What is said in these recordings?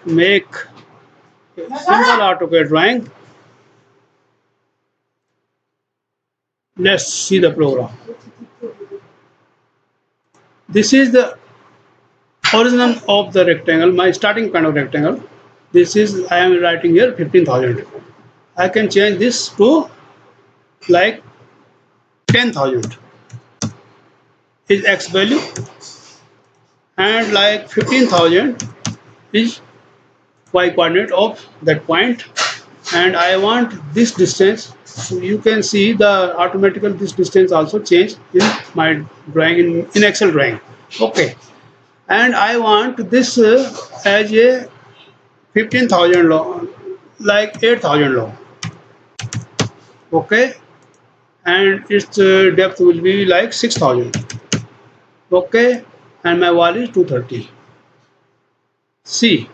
make a simple AutoCAD drawing. Let's see the program. This is the origin of the rectangle, my starting point of rectangle. This is, I am writing here 15,000. I can change this to like 10,000 is x value, and like 15,000 is y coordinate of that point, and I want this distance. So you can see the automatically this distance also changed in my drawing in Excel drawing. Okay, and I want this as a 15,000 long, like 8,000 long. Okay, and its depth will be like 6,000. Okay, and my wall is 230. See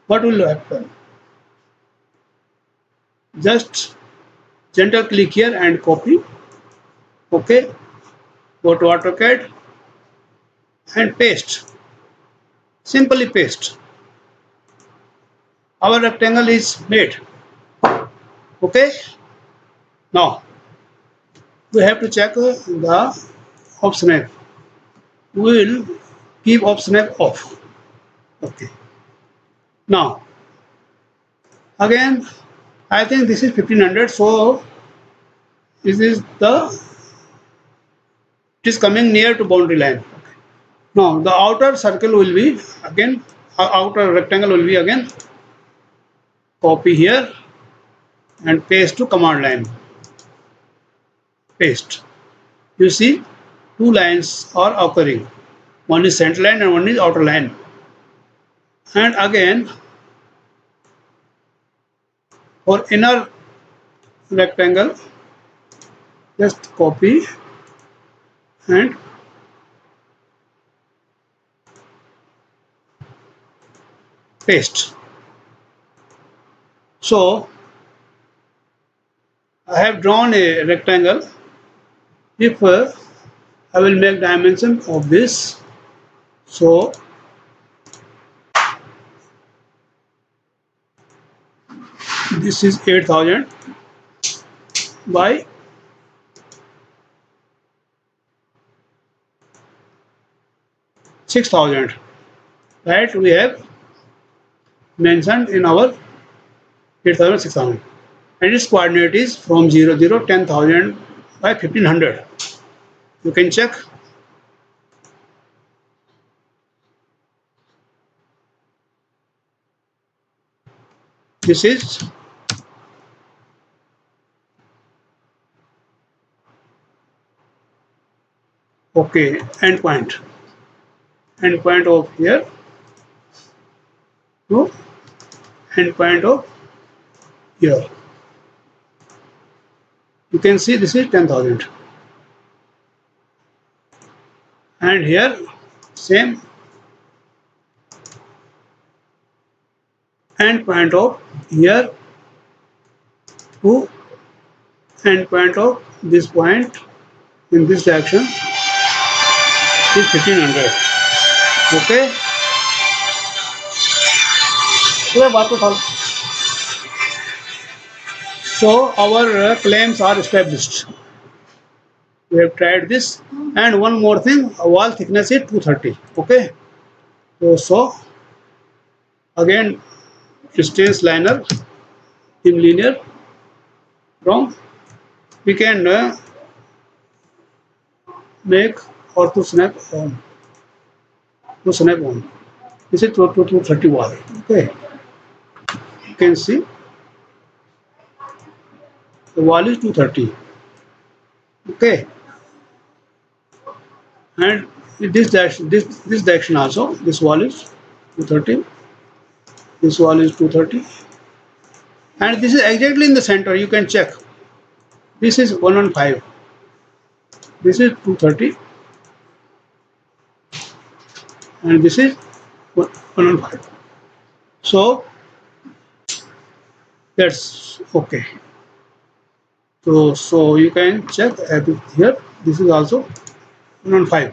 what will happen. Just gentle click here and copy. Okay, go to AutoCAD and paste. Simply paste. Our rectangle is made. Okay, now we have to check the option. We will keep option off. Okay, now again I think this is 1500, so this is the, it is coming near to boundary line. Okay. Now the outer circle will be again, outer rectangle will be again, copy here and paste to command line. Paste. You see two lines are occurring. One is center line and one is outer line. And again for inner rectangle, just copy and paste. So I have drawn a rectangle. If I will make dimension of this, so this is 8,000 by 6,000, right? We have mentioned in our 8,000, 6,000, and its coordinate is from 0, 0, 10,000 by 1500. You can check. This is okay, end point of here to end point of here. You can see this is 10,000, and here same end point of here to end point of this point in this direction is 1500. Okay. So our claims are established. We have tried this, and one more thing, wall thickness is 230. Okay, so again distance liner in linear from, we can make or to snap on, this is 230 wall. Okay, you can see the wall is 230. Okay, and this direction also, this wall is 230, this wall is 230, and this is exactly in the center. You can check. This is 115, this is 230, and this is 115. So that's okay. So you can check here. This is also 115.